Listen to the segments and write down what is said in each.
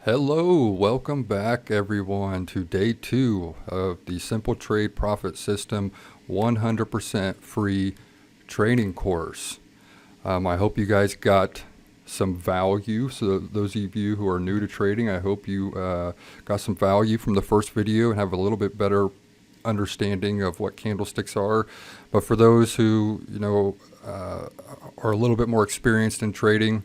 Hello, welcome back everyone to day 2 of the Simple Trade Profit System 100% free training course. I hope you guys got some value. So those of you who are new to trading, I hope you got some value from the first video and have a little bit better understanding of what candlesticks are. But for those who are a little bit more experienced in trading,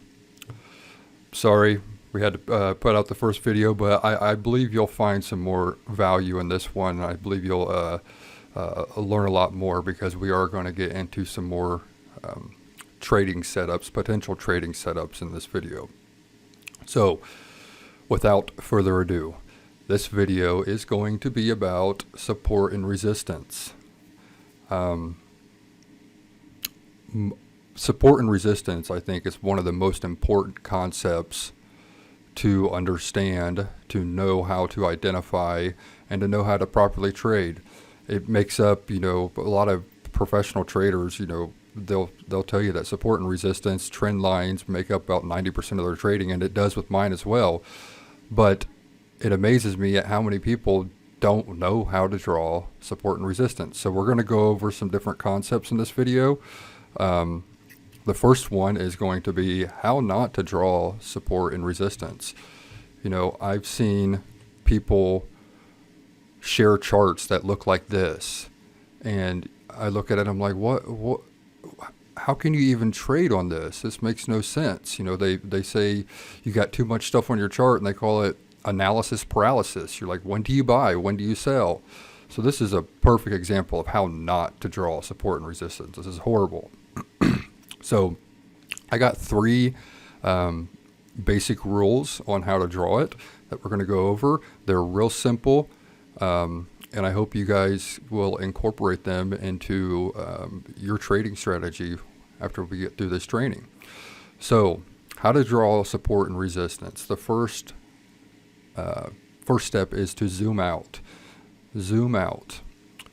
sorry, we had to put out the first video, but I believe you'll find some more value in this one. I believe you'll learn a lot more because we are going to get into some more trading setups, potential trading setups in this video. So without further ado, this video is going to be about support and resistance. Support and resistance, I think, is one of the most important concepts to understand, to know how to identify, and to know how to properly trade. It makes up, a lot of professional traders, they'll tell you that support and resistance, trend lines make up about 90% of their trading, and it does with mine as well. But it amazes me at how many people don't know how to draw support and resistance. So we're going to go over some different concepts in this video. The first one is going to be how not to draw support and resistance. I've seen people share charts that look like this, and I look at it, I'm like, what, how can you even trade on this? This makes no sense. They say you got too much stuff on your chart, and they call it analysis paralysis. You're like, when do you buy? When do you sell? So this is a perfect example of how not to draw support and resistance. This is horrible. So I got 3 basic rules on how to draw it that we're going to go over. They're real simple, and I hope you guys will incorporate them into your trading strategy after we get through this training. So how to draw support and resistance. The first step is to zoom out. Zoom out.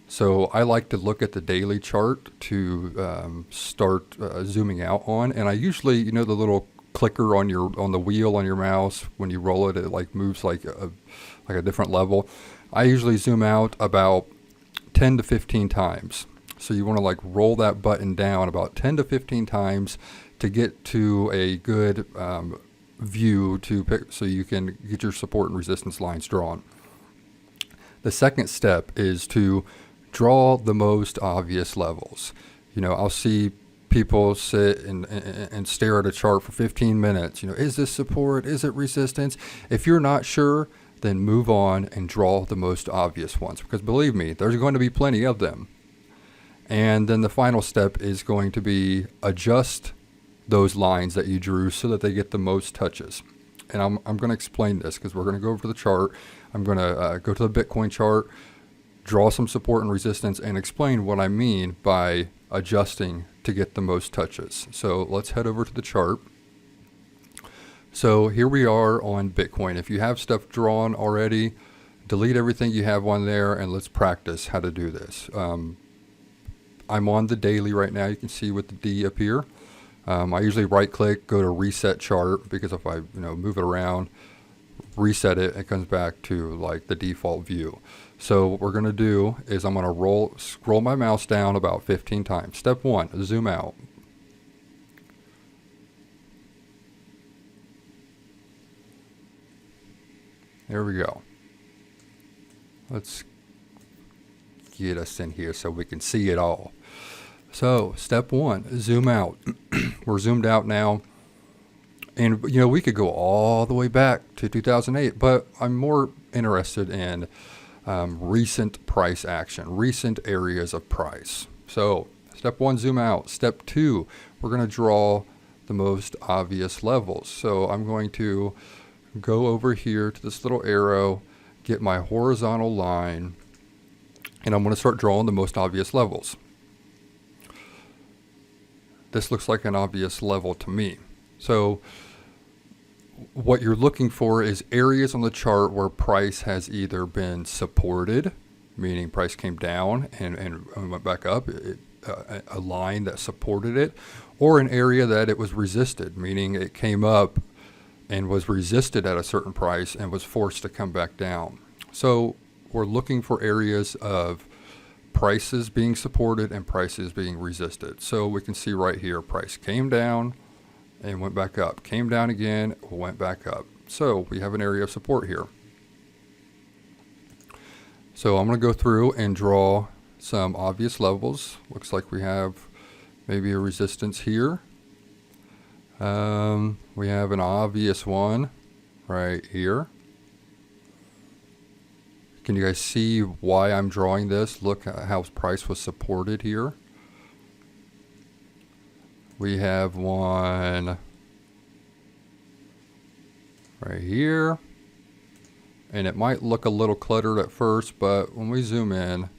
So I like to look at the daily chart to start zooming out on, and I usually, the little clicker on the wheel on your mouse, when you roll it, it like moves like a different level. I usually zoom out about 10 to 15 times. So you want to like roll that button down about 10 to 15 times to get to a good view to pick, so you can get your support and resistance lines drawn. The second step is to draw the most obvious levels. I'll see people sit and stare at a chart for 15 minutes. Is this support? Is it resistance? If you're not sure, then move on and draw the most obvious ones, because believe me, there's going to be plenty of them. And then the final step is going to be adjust those lines that you drew so that they get the most touches. And I'm going to explain this because we're going to go over the chart. I'm going to go to the Bitcoin chart, draw some support and resistance, and explain what I mean by adjusting to get the most touches. So let's head over to the chart. So here we are on Bitcoin. If you have stuff drawn already, delete everything you have on there, and let's practice how to do this. I'm on the daily right now. You can see with the D up here. I usually right click, go to reset chart, because if I move it around, reset it, it comes back to like the default view. So what we're going to do is I'm going to scroll my mouse down about 15 times. Step 1, zoom out. There we go. Let's get us in here so we can see it all. So step 1, zoom out. We're zoomed out now. And, we could go all the way back to 2008, but I'm more interested in recent price action, recent areas of price. So step 1, zoom out. Step 2, we're going to draw the most obvious levels. So I'm going to go over here to this little arrow, get my horizontal line, and I'm going to start drawing the most obvious levels. This looks like an obvious level to me. So what you're looking for is areas on the chart where price has either been supported, meaning price came down and went back up, a line that supported it, or an area that it was resisted, meaning it came up and was resisted at a certain price and was forced to come back down. So we're looking for areas of prices being supported and prices being resisted. So we can see right here, price came down and went back up, came down again, went back up. So we have an area of support here. So I'm going to go through and draw some obvious levels. Looks like we have maybe a resistance here. We have an obvious one right here. Can you guys see why I'm drawing this? Look at how price was supported here. We have one right here. And it might look a little cluttered at first, but when we zoom in,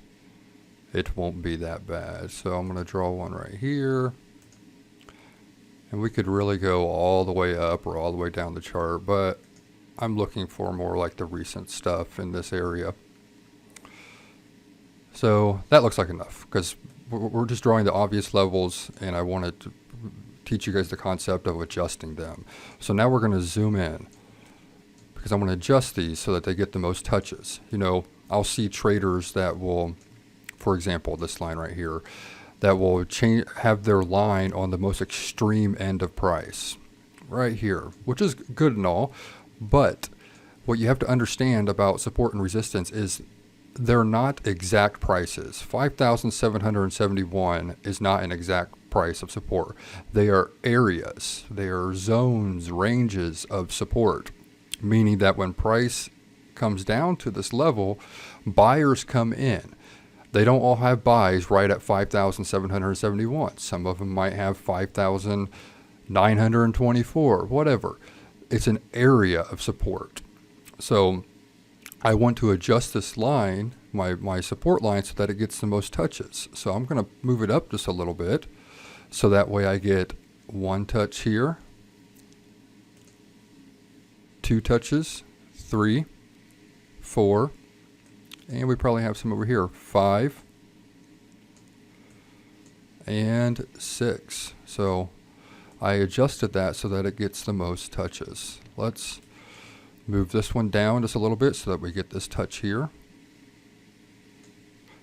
it won't be that bad. So I'm going to draw one right here. And we could really go all the way up or all the way down the chart, but I'm looking for more like the recent stuff in this area. So that looks like enough, because we're just drawing the obvious levels, and I wanted to teach you guys the concept of adjusting them. So now we're going to zoom in, because I'm going to adjust these so that they get the most touches. You know, I'll see traders that will, for example, this line right here, that will have their line on the most extreme end of price right here, which is good and all. But what you have to understand about support and resistance is they're not exact prices. 5,771 is not an exact price of support. They are areas, they are zones, ranges of support, meaning that when price comes down to this level, buyers come in. They don't all have buys right at 5,771. Some of them might have 5,924, whatever. It's an area of support. So I want to adjust this line, my support line, so that it gets the most touches. So I'm going to move it up just a little bit, so that way I get one touch here, two touches, 3, 4, and we probably have some over here, 5, and 6. So I adjusted that so that it gets the most touches. Let's move this one down just a little bit so that we get this touch here.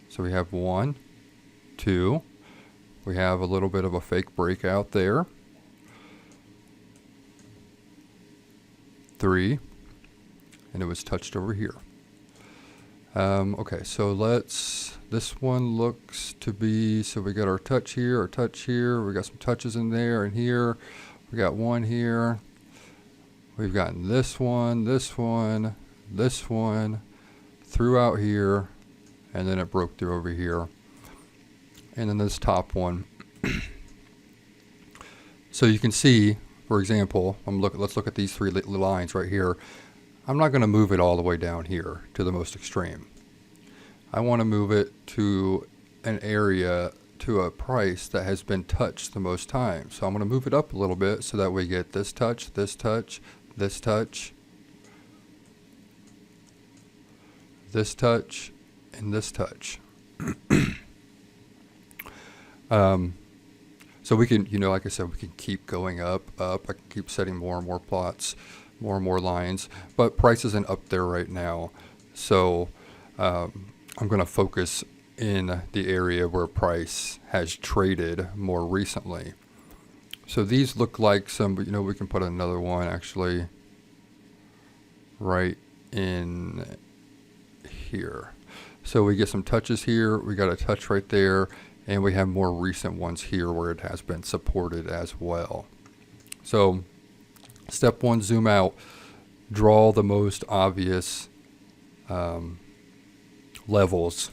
So we have 1, 2. We have a little bit of a fake breakout there. 3, and it was touched over here. Okay, so this one looks to be, so we got our touch here, we got some touches in there and here, we got one here, we've gotten this one, through out here, and then it broke through over here, and then this top one. So you can see, for example, let's look at these three lines right here. I'm not going to move it all the way down here to the most extreme. I want to move it to an area, to a price that has been touched the most time. So I'm going to move it up a little bit so that we get this touch, this touch, this touch, this touch, and this touch. So we can, like I said, we can keep going up. I can keep setting more and more plots, more and more lines, but price isn't up there right now. So I'm going to focus in the area where price has traded more recently. So these look like some, we can put another one actually right in here. So we get some touches here, we got a touch right there, and we have more recent ones here where it has been supported as well. So step 1, zoom out, draw the most obvious levels,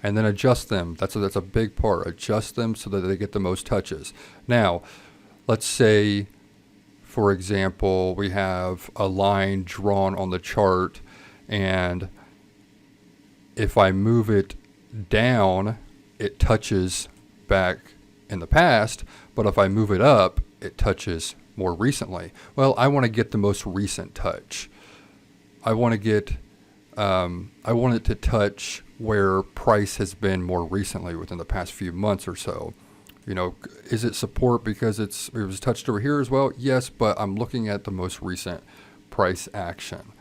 and then adjust them. That's a big part. Adjust them so that they get the most touches. Now, let's say, for example, we have a line drawn on the chart, and if I move it down, it touches back in the past, but if I move it up, it touches more recently. Well, I want to get the most recent touch. I want it to touch where price has been more recently within the past few months or so. Is it support because it was touched over here as well? Yes, but I'm looking at the most recent price action.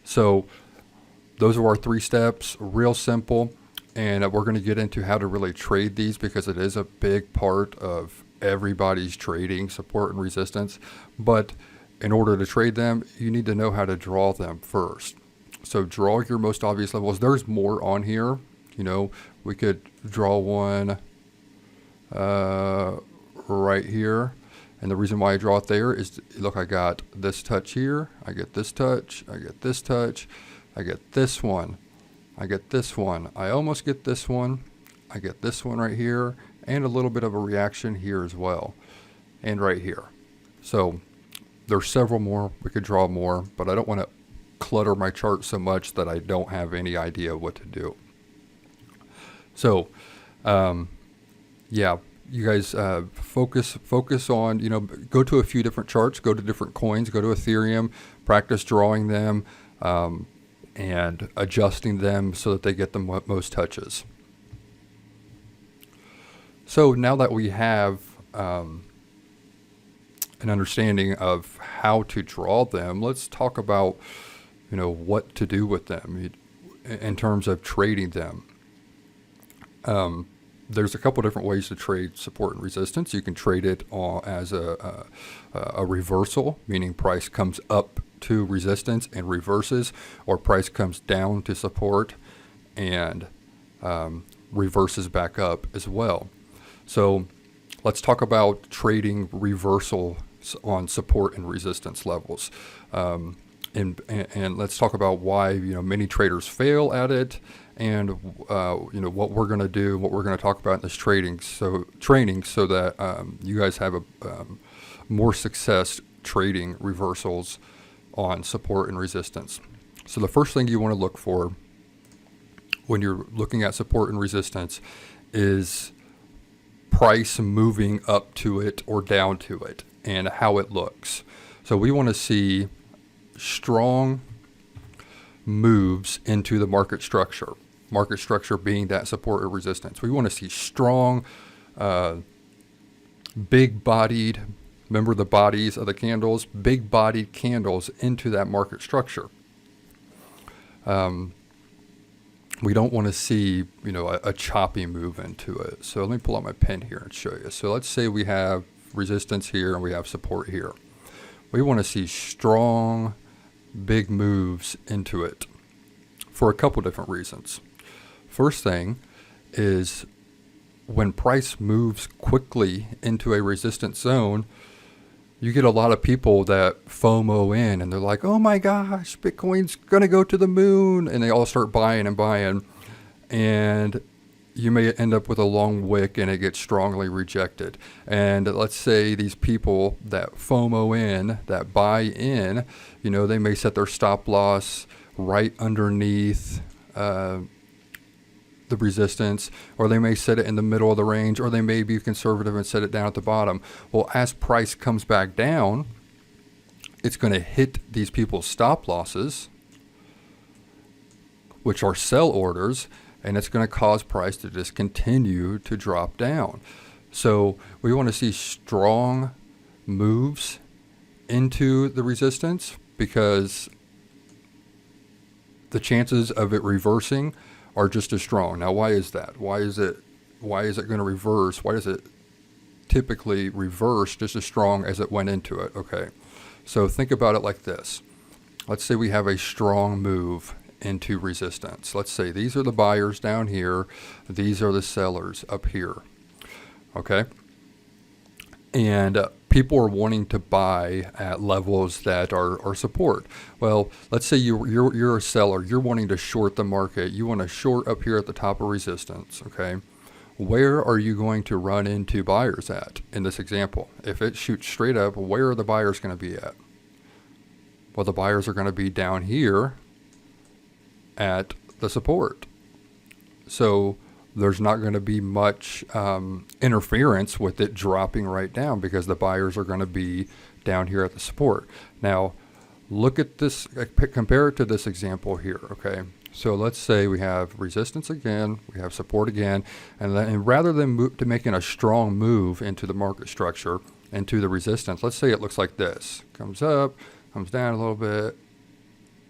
So those are our 3 steps, real simple. And we're going to get into how to really trade these because it is a big part of everybody's trading, support and resistance. But in order to trade them, you need to know how to draw them first. So draw your most obvious levels. There's more on here. We could draw one right here. And the reason why I draw it there is, look, I got this touch here. I get this touch. I get this touch. I get this one. I get this one. I almost get this one. I get this one right here. And a little bit of a reaction here as well. And right here. So there's several more. We could draw more. But I don't want to clutter my chart so much that I don't have any idea what to do. So, yeah, you guys focus on, go to a few different charts, go to different coins, go to Ethereum, practice drawing them, and adjusting them so that they get the most touches. So now that we have an understanding of how to draw them, let's talk about, what to do with them in terms of trading them. There's a couple different ways to trade support and resistance. You can trade it as a reversal, meaning price comes up to resistance and reverses, or price comes down to support and reverses back up as well. So let's talk about trading reversals on support and resistance levels. And let's talk about why many traders fail at it, and what we're going to do, what we're going to talk about in this training so that you guys have a more success trading reversals on support and resistance. So the first thing you want to look for when you're looking at support and resistance is price moving up to it or down to it and how it looks. So we want to see strong moves into the market structure being that support or resistance. We want to see strong, big-bodied, remember the bodies of the candles, big-bodied candles into that market structure. We don't want to see, a choppy move into it. So let me pull out my pen here and show you. So let's say we have resistance here and we have support here. We want to see strong, big moves into it for a couple different reasons. First thing is when price moves quickly into a resistance zone, you get a lot of people that FOMO in and they're like, oh my gosh, Bitcoin's going to go to the moon. And they all start buying and buying. And you may end up with a long wick and it gets strongly rejected. And let's say these people that FOMO in, that buy in, they may set their stop loss right underneath the resistance, or they may set it in the middle of the range, or they may be conservative and set it down at the bottom. Well, as price comes back down, it's going to hit these people's stop losses, which are sell orders, and it's going to cause price to just continue to drop down. So we want to see strong moves into the resistance because the chances of it reversing are just as strong. Now, why is that? Why is it going to reverse? Why does it typically reverse just as strong as it went into it? Okay, so think about it like this. Let's say we have a strong move into resistance. Let's say these are the buyers down here. These are the sellers up here. Okay, and people are wanting to buy at levels that are support. Well, let's say you're a seller. You're wanting to short the market. You want to short up here at the top of resistance. Okay, where are you going to run into buyers at in this example? If it shoots straight up, where are the buyers going to be at? Well, the buyers are going to be down here at the support. So there's not going to be much interference with it dropping right down because the buyers are going to be down here at the support. Now, Look at this, compare it to this example here, okay? So let's say we have resistance again, we have support again, and rather than making a strong move into the market structure, into the resistance, let's say it looks like this. Comes up, comes down a little bit.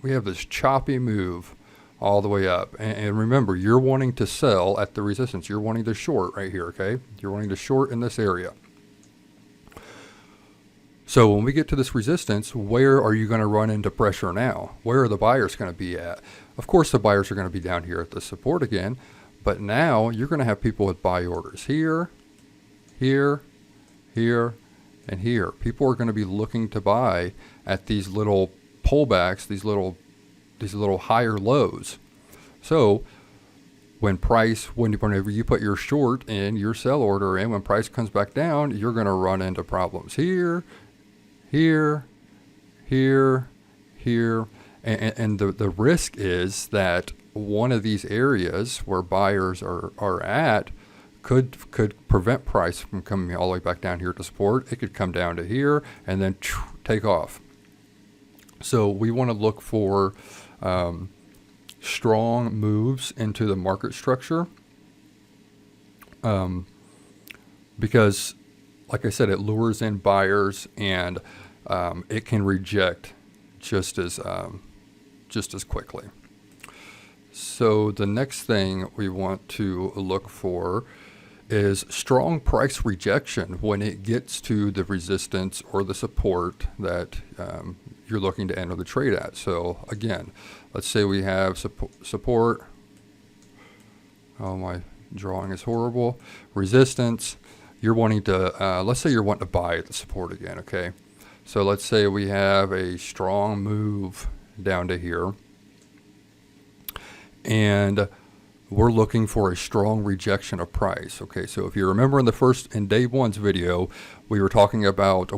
We have this choppy move all the way up. And remember, you're wanting to sell at the resistance. You're wanting to short right here, okay? You're wanting to short in this area. So when we get to this resistance, where are you going to run into pressure now? Where are the buyers going to be at? Of course, the buyers are going to be down here at the support again, but now you're going to have people with buy orders here, here, here, and here. People are going to be looking to buy at these little pullbacks, these little higher lows. So whenever you put your short in, your sell order in, when price comes back down, you're going to run into problems here, here, here, here. And the risk is that one of these areas where buyers are at could prevent price from coming all the way back down here to support. It could come down to here and then take off. So we want to look for strong moves into the market structure, because, like I said, it lures in buyers, and it can reject just as quickly. So the next thing we want to look for is strong price rejection when it gets to the resistance or the support that you're looking to enter the trade at. So again, let's say we have support. Oh, my drawing is horrible. Resistance. You're wanting to, let's say you're wanting to buy at the support again, okay? So let's say we have a strong move down to here, and we're looking for a strong rejection of price. Okay, so if you remember in day one's video, we were talking about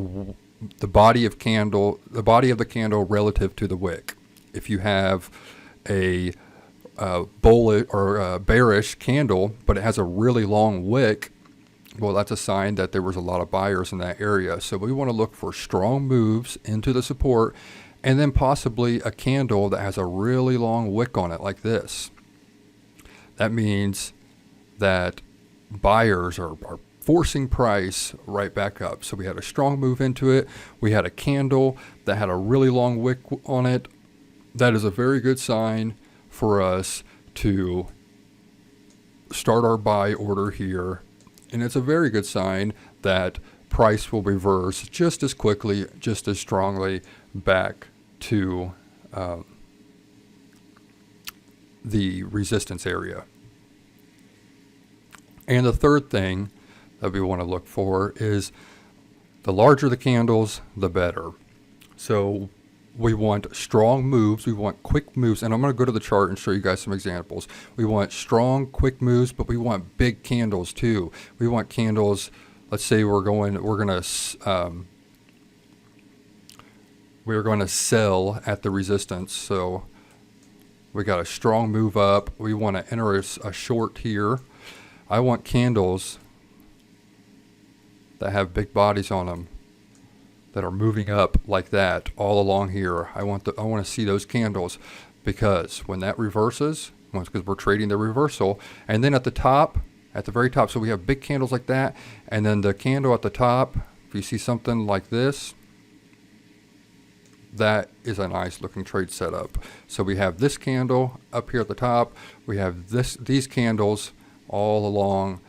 the body of the candle relative to the wick. If you have a bullish or a bearish candle, but it has a really long wick, well, that's a sign that there was a lot of buyers in that area. So we want to look for strong moves into the support, and then possibly a candle that has a really long wick on it like this. That means that buyers are forcing price right back up. So we had a strong move into it. We had a candle that had a really long wick on it. That is a very good sign for us to start our buy order here. And it's a very good sign that price will reverse just as quickly, just as strongly back to the resistance area. And the third thing that we want to look for is the larger the candles, the better. So we want strong moves, we want quick moves, and I'm going to go to the chart and show you guys some examples. We want strong, quick moves, but we want big candles too. We want candles, let's say we're going to sell at the resistance. So we got a strong move up. We want to enter a short here. I want candles that have big bodies on them, that are moving up like that all along here. I want to see those candles, because when that reverses, because we're trading the reversal, and then at the very top, so we have big candles like that, and then the candle at the top, if you see something like this, that is a nice looking trade setup. So we have this candle up here at the top, we have these candles all along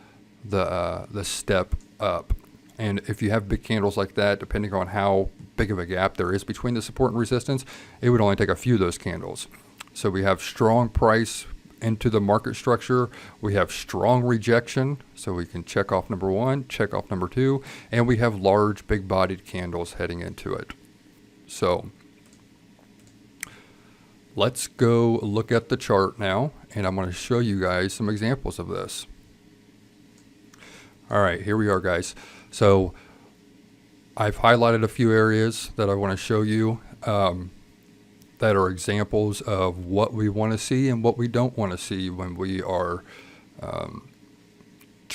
the step up. And if you have big candles like that, depending on how big of a gap there is between the support and resistance, it would only take a few of those candles. So we have strong price into the market structure. We have strong rejection, so we can check off number one, check off number two, and we have large, big-bodied candles heading into it. So let's go look at the chart now, and I'm going to show you guys some examples of this. All right, here we are, guys. So I've highlighted a few areas that I want to show you that are examples of what we want to see and what we don't want to see when we are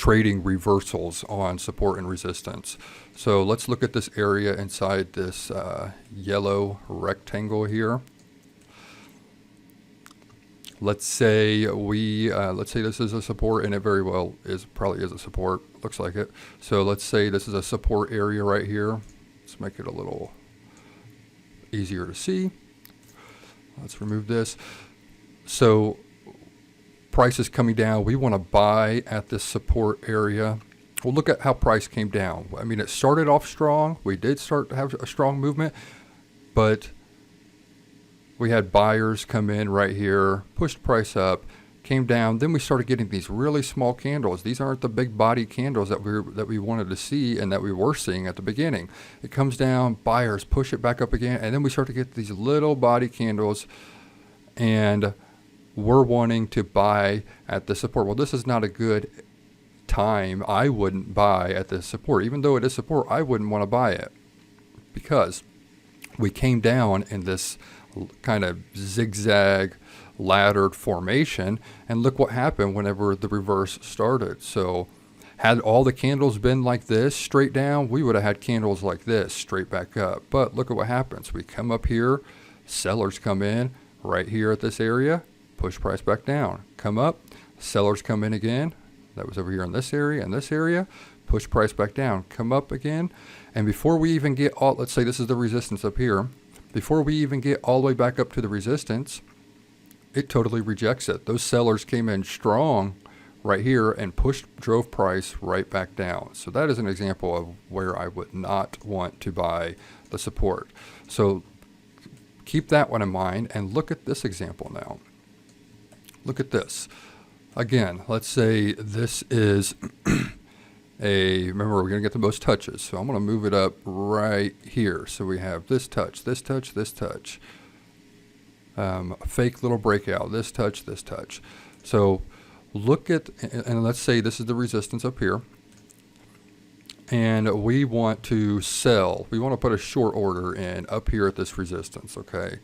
trading reversals on support and resistance. So let's look at this area inside this yellow rectangle here. Let's say this is a support, and it very well probably is a support. Looks like it. So let's say this is a support area right here. Let's make it a little easier to see. Let's remove this. So price is coming down. We want to buy at this support area. Well, look at how price came down. I mean, it started off strong. We did start to have a strong movement, but we had buyers come in right here, pushed price up, came down. Then we started getting these really small candles. These aren't the big body candles that we wanted to see and that we were seeing at the beginning. It comes down, buyers push it back up again, and then we start to get these little body candles, and we're wanting to buy at the support. Well, this is not a good time. I wouldn't buy at this support. Even though it is support, I wouldn't want to buy it because we came down in this kind of zigzag laddered formation, and look what happened whenever the reverse started. So had all the candles been like this straight down, we would have had candles like this straight back up. But look at what happens. We come up here, sellers come in right here at this area, push price back down, come up, sellers come in again. That was over here in this area, push price back down, come up again. And before we even get all, let's say this is the resistance up here, before we even get all the way back up to the resistance, it totally rejects it. Those sellers came in strong right here and drove price right back down. So that is an example of where I would not want to buy the support. So keep that one in mind and look at this example now. Look at this. Again, let's say this is remember, we're going to get the most touches. So I'm going to move it up right here. So we have this touch, this touch, this touch. A fake little breakout, this touch, this touch. So look at, and let's say this is the resistance up here. And we want to sell. We want to put a short order in up here at this resistance, okay?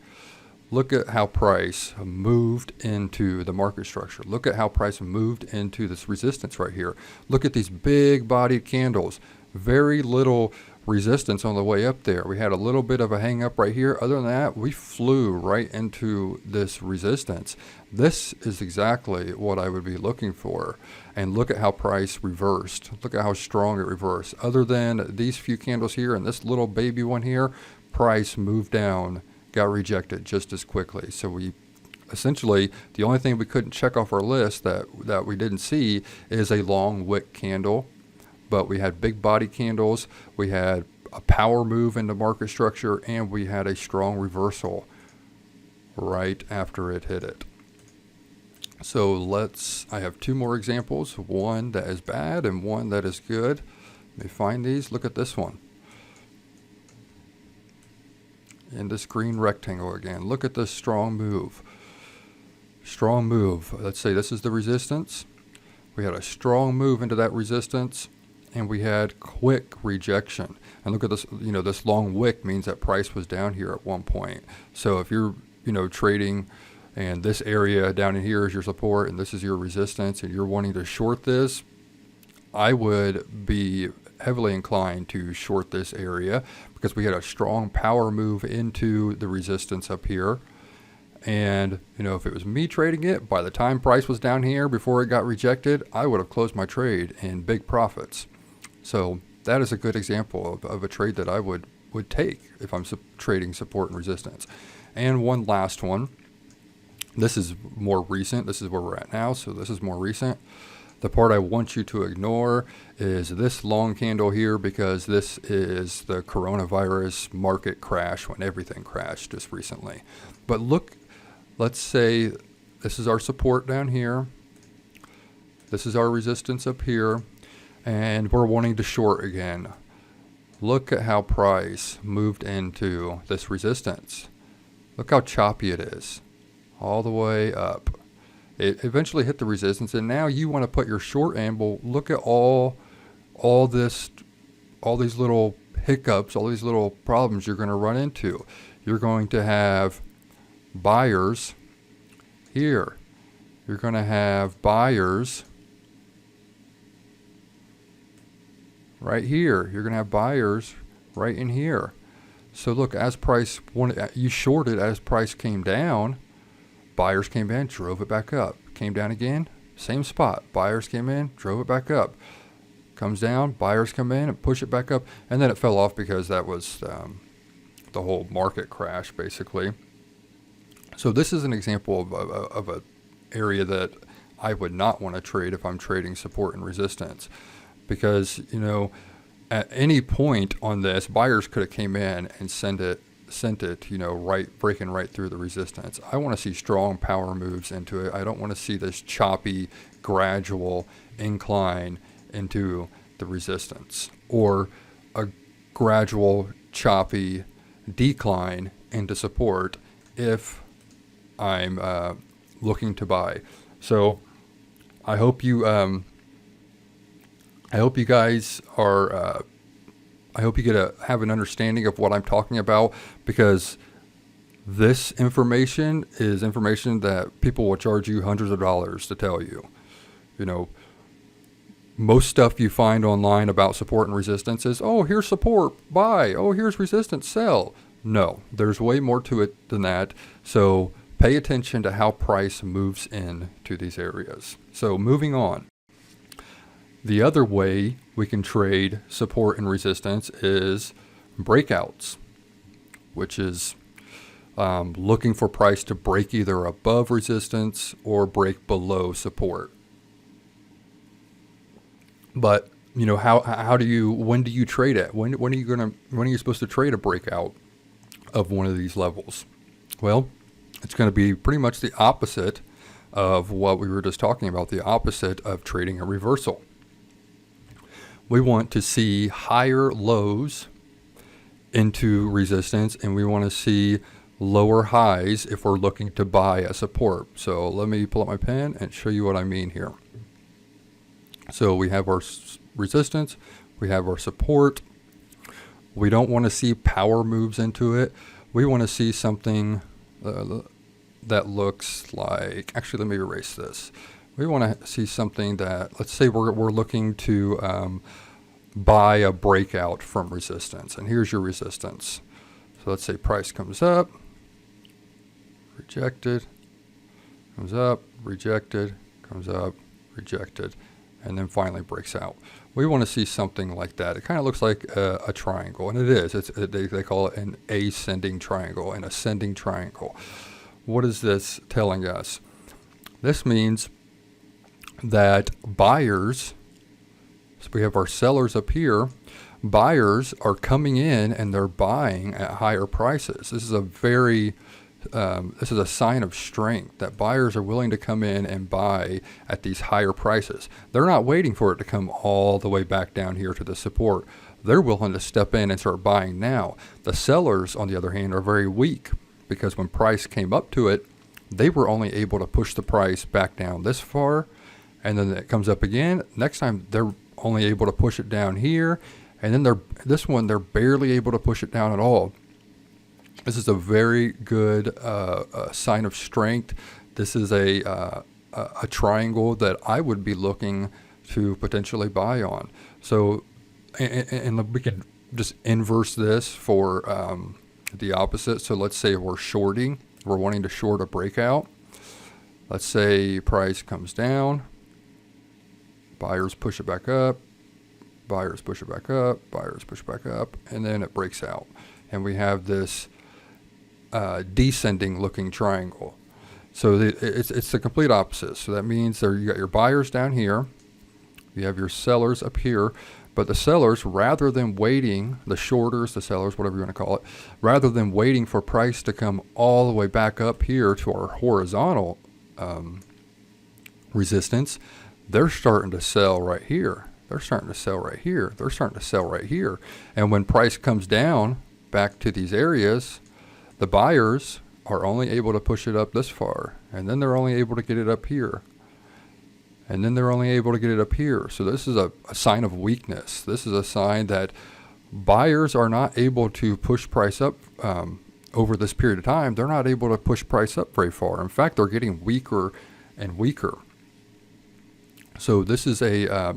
Look at how price moved into the market structure. Look at how price moved into this resistance right here. Look at these big bodied candles. Very little resistance on the way up there. We had a little bit of a hang up right here. Other than that, we flew right into this resistance. This is exactly what I would be looking for. And look at how price reversed. Look at how strong it reversed. Other than these few candles here and this little baby one here, price moved down, got rejected just as quickly. So we essentially, the only thing we couldn't check off our list that we didn't see is a long wick candle. But we had big body candles, we had a power move into market structure, and we had a strong reversal right after it hit it. So I have two more examples, one that is bad and one that is good. Let me find these. Look at this one. In this green rectangle again, look at this strong move. Strong move. Let's say this is the resistance. We had a strong move into that resistance, and we had quick rejection. And look at this, this long wick means that price was down here at one point. So if you're, trading and this area down in here is your support and this is your resistance and you're wanting to short this, I would be heavily inclined to short this area because we had a strong power move into the resistance up here. And, if it was me trading it, by the time price was down here before it got rejected, I would have closed my trade in big profits. So that is a good example of a trade that I would take if I'm trading support and resistance. And one last one. This is more recent. This is where we're at now. So this is more recent. The part I want you to ignore is this long candle here because this is the coronavirus market crash when everything crashed just recently. But look, let's say this is our support down here. This is our resistance up here. And we're wanting to short again. Look at how price moved into this resistance. Look how choppy it is. All the way up. It eventually hit the resistance, and now you want to put your short in. Well, look at all these little hiccups, all these little problems you're going to run into. You're going to have buyers here. You're going to have buyers right here. You're going to have buyers right in here. So look, as price, you shorted as price came down, buyers came in, drove it back up. Came down again, same spot. Buyers came in, drove it back up. Comes down, buyers come in and push it back up. And then it fell off because that was the whole market crash, basically. So this is an example of a area that I would not want to trade if I'm trading support and resistance, because, you know, at any point on this, buyers could have came in and sent it, you know, breaking right through the resistance. I want to see strong power moves into it. I don't want to see this choppy, gradual incline into the resistance, or a gradual, choppy decline into support if I'm looking to buy. So I hope you guys are, I hope you have an understanding of what I'm talking about, because this information is information that people will charge you hundreds of dollars to tell you. You know, most stuff you find online about support and resistance is, oh, here's support, buy. Oh, here's resistance, sell. No, there's way more to it than that. So pay attention to how price moves into these areas. So moving on. The other way we can trade support and resistance is breakouts, which is looking for price to break either above resistance or break below support. But, you know, when do you trade it? When are you supposed to trade a breakout of one of these levels? Well, it's going to be pretty much the opposite of what we were just talking about, the opposite of trading a reversal. We want to see higher lows into resistance, and we want to see lower highs if we're looking to buy a support. So let me pull up my pen and show you what I mean here. So we have our resistance, we have our support. We don't want to see power moves into it. We want to see something that looks like, actually, let me erase this. We want to see something that, let's say we're looking to buy a breakout from resistance, and here's your resistance. So let's say price comes up, rejected, comes up, rejected, comes up, rejected, and then finally breaks out. We want to see something like that. It kind of looks like a triangle, and it is. They call it an ascending triangle, an ascending triangle. What is this telling us? This means that buyers, so we have our sellers up here, buyers are coming in and they're buying at higher prices. This is a sign of strength, that buyers are willing to come in and buy at these higher prices. They're not waiting for it to come all the way back down here to the support. They're willing to step in and start buying now. The sellers, on the other hand, are very weak, because when price came up to it, they were only able to push the price back down this far, and then it comes up again. Next time, they're only able to push it down here, and then they're barely able to push it down at all. This is a very good sign of strength. This is a triangle that I would be looking to potentially buy on. So, and we can just inverse this for the opposite. So let's say we're shorting. We're wanting to short a breakout. Let's say price comes down. Buyers push it back up. Buyers push it back up. Buyers push it back up. And then it breaks out. And we have this descending looking triangle. So it's the complete opposite. So that means you got your buyers down here, you have your sellers up here, but the sellers, rather than waiting, the shorters, the sellers, whatever you want to call it, rather than waiting for price to come all the way back up here to our horizontal resistance, they're starting to sell right here. They're starting to sell right here. They're starting to sell right here. And when price comes down back to these areas, the buyers are only able to push it up this far, and then they're only able to get it up here, and then they're only able to get it up here. So this is a sign of weakness. This is a sign that buyers are not able to push price up over this period of time. They're not able to push price up very far. In fact, they're getting weaker and weaker. So this is a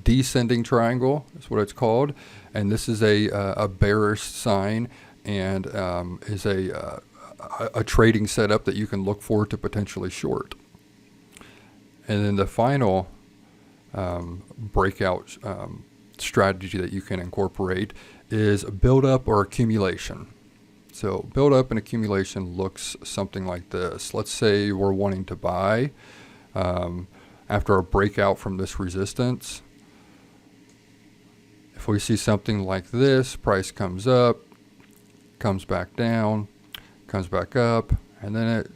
descending triangle, is what it's called, and this is a bearish sign, and is a trading setup that you can look for to potentially short. And then the final breakout strategy that you can incorporate is build up or accumulation. So build up and accumulation looks something like this. Let's say we're wanting to buy after a breakout from this resistance. If we see something like this, price comes up, comes back down, comes back up, and then it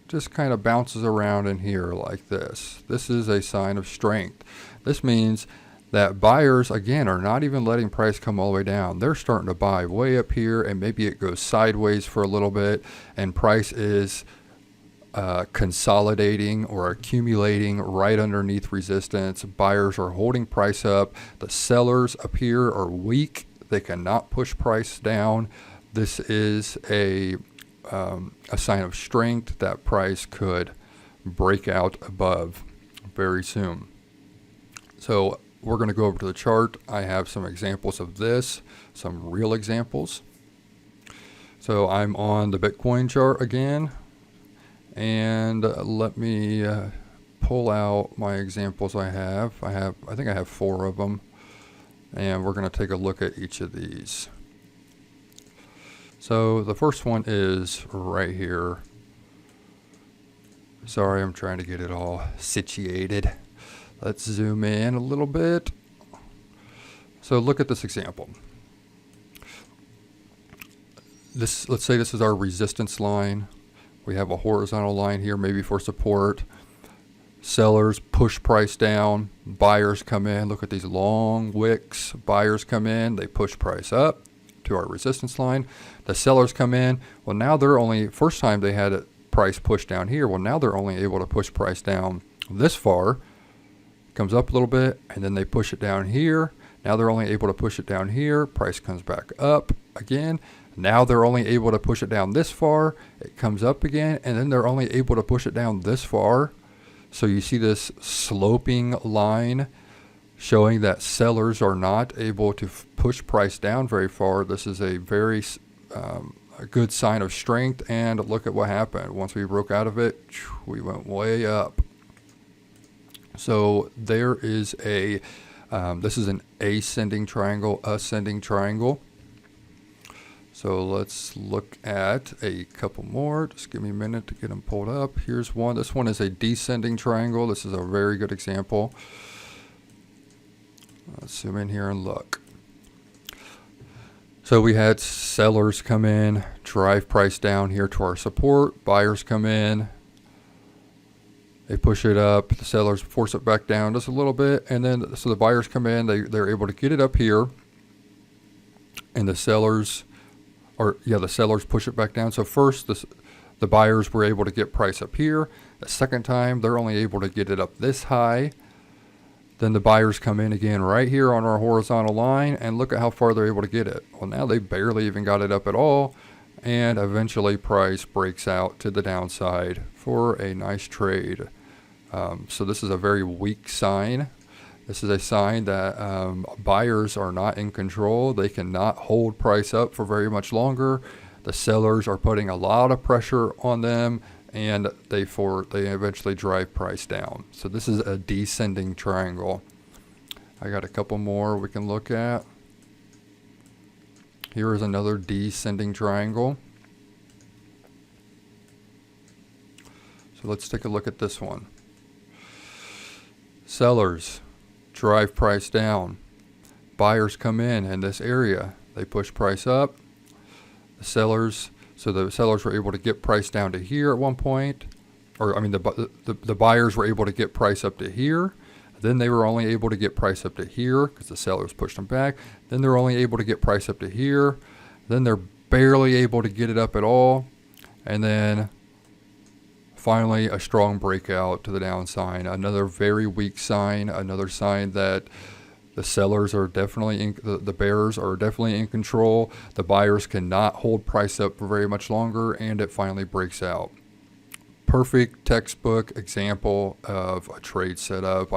just kind of bounces around in here like this. This is a sign of strength. This means that buyers, again, are not even letting price come all the way down. They're starting to buy way up here, and maybe it goes sideways for a little bit, and price is consolidating or accumulating right underneath resistance. Buyers are holding price up. The sellers up here are weak. They cannot push price down. This is a sign of strength that price could break out above very soon. So we're going to go over to the chart. I have some examples of this, some real examples. So I'm on the Bitcoin chart again, and let me pull out my examples I think I have 4 of them, and we're going to take a look at each of these. So the first one is right here. Sorry, I'm trying to get it all situated. Let's zoom in a little bit. So look at this example. Let's say this is our resistance line. We have a horizontal line here, maybe for support. Sellers push price down. Buyers come in. Look at these long wicks. Buyers come in. They push price up to our resistance line. The sellers come in. Well, now they're only, first time they had a price push down here. Well, now they're only able to push price down this far. Comes up a little bit, and then they push it down here. Now they're only able to push it down here. Price comes back up again. Now they're only able to push it down this far. It comes up again, and then they're only able to push it down this far. So you see this sloping line showing that sellers are not able to push price down very far. This is a very a good sign of strength, and look at what happened. Once we broke out of it, we went way up. So there is this is an ascending triangle, ascending triangle. So let's look at a couple more. Just give me a minute to get them pulled up. Here's one. This one is a descending triangle. This is a very good example. Let's zoom in here and look. So we had sellers come in, drive price down here to our support. Buyers come in. They push it up. The sellers force it back down just a little bit. And then, so the buyers come in. They're able to get it up here. And the sellers push it back down. So first, the buyers were able to get price up here. The second time, they're only able to get it up this high. Then the buyers come in again right here on our horizontal line, and look at how far they're able to get it. Well, now they barely even got it up at all, and eventually price breaks out to the downside for a nice trade. So this is a very weak sign. This is a sign that buyers are not in control. They cannot hold price up for very much longer. The sellers are putting a lot of pressure on them, and they eventually drive price down. So this is a descending triangle. I got a couple more we can look at. Here is another descending triangle. So let's take a look at this one. Sellers drive price down. Buyers come in this area. They push price up. The sellers were able to get price down to here at one point, the buyers were able to get price up to here. Then they were only able to get price up to here because the sellers pushed them back. Then they're only able to get price up to here. Then they're barely able to get it up at all. And then finally a strong breakout to the downside. Another very weak sign, another sign that the sellers are definitely the bearers are definitely in control. The buyers cannot hold price up for very much longer, and it finally breaks out. perfect textbook example of a trade setup.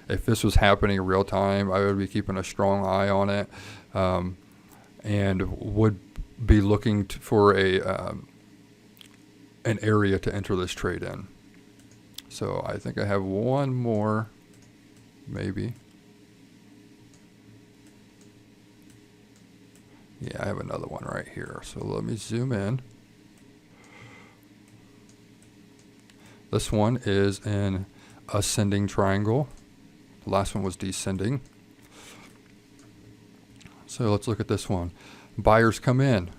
If this was happening in real time, I would be keeping a strong eye on it, and would be looking for an area to enter this trade in. So I think I have one more, maybe. Yeah, I have another one right here. So let me zoom in. This one is an ascending triangle. The last one was descending. So let's look at this one. Buyers come in,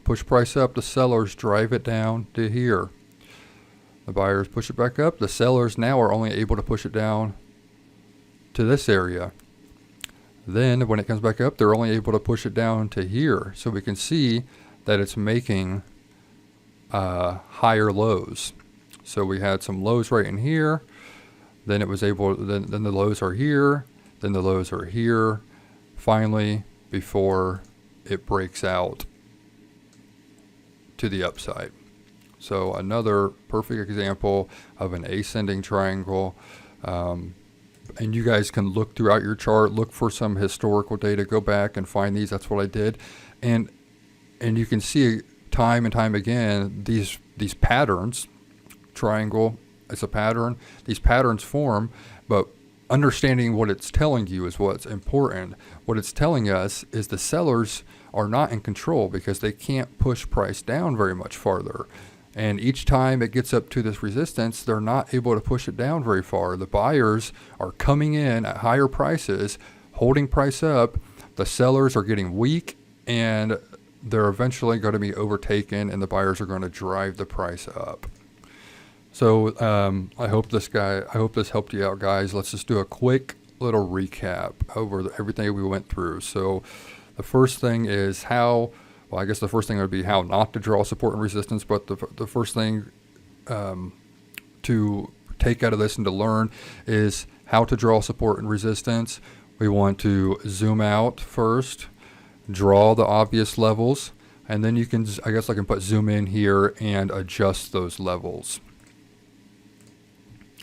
push price up, the sellers drive it down to here. The buyers push it back up. The sellers now are only able to push it down to this area. Then when it comes back up, they're only able to push it down to here. So we can see that it's making higher lows. So we had some lows right in here. Then it was able, then the lows are here. Then the lows are here. Finally, before it breaks out to the upside. So another perfect example of an ascending triangle. And you guys can look throughout your chart, look for some historical data, go back and find these. That's what I did. And you can see time and time again, these patterns, triangle, it's a pattern, these patterns form, but understanding what it's telling you is what's important. What it's telling us is the sellers are not in control because they can't push price down very much farther. And each time it gets up to this resistance, they're not able to push it down very far. The buyers are coming in at higher prices, holding price up. The sellers are getting weak, and they're eventually going to be overtaken, and the buyers are going to drive the price up. So I hope this helped you out, guys. Let's just do a quick little recap over everything we went through. So the first thing is well, I guess the first thing would be how not to draw support and resistance, but the first thing to take out of this and to learn is how to draw support and resistance. We want to zoom out first, draw the obvious levels, and then you can, I guess I can put zoom in here and adjust those levels.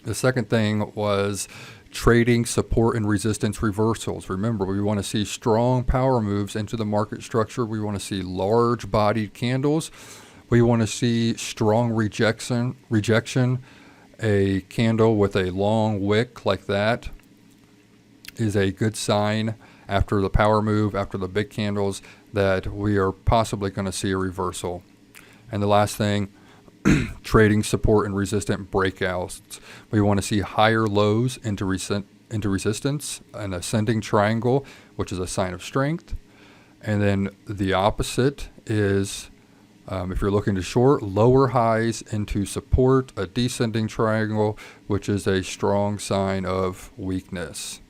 The second thing was trading support and resistance reversals. Remember, we want to see strong power moves into the market structure. We want to see large bodied candles. We want to see strong rejection. A candle with a long wick like that is a good sign after the power move, after the big candles, that we are possibly going to see a reversal. And the last thing, trading support and resistant breakouts. We want to see higher lows into resistance, an ascending triangle, which is a sign of strength. And then the opposite is, if you're looking to short, lower highs into support, a descending triangle, which is a strong sign of weakness.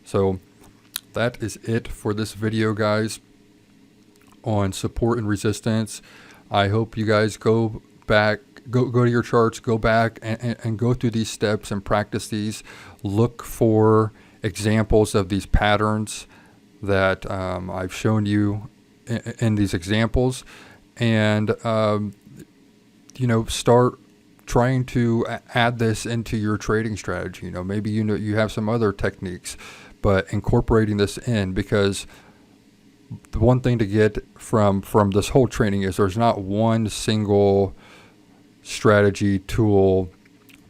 So that is it for this video, guys, on support and resistance. I hope you guys go to your charts, go back and go through these steps and practice these. Look for examples of these patterns that I've shown you in these examples, and start trying to add this into your trading strategy. Maybe you have some other techniques, but incorporating this in, because the one thing to get from this whole training is there's not one single strategy tool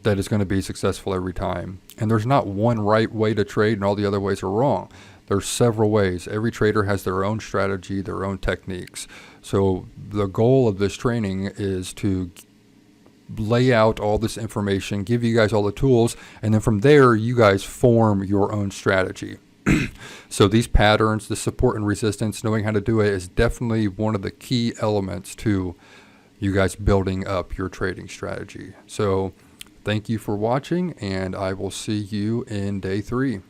that is going to be successful every time. And there's not one right way to trade and all the other ways are wrong. There's several ways. Every trader has their own strategy, their own techniques. So the goal of this training is to lay out all this information, give you guys all the tools, and then from there you guys form your own strategy. So these patterns, the support and resistance, knowing how to do it is definitely one of the key elements to you guys building up your trading strategy. So thank you for watching, and I will see you in day 3.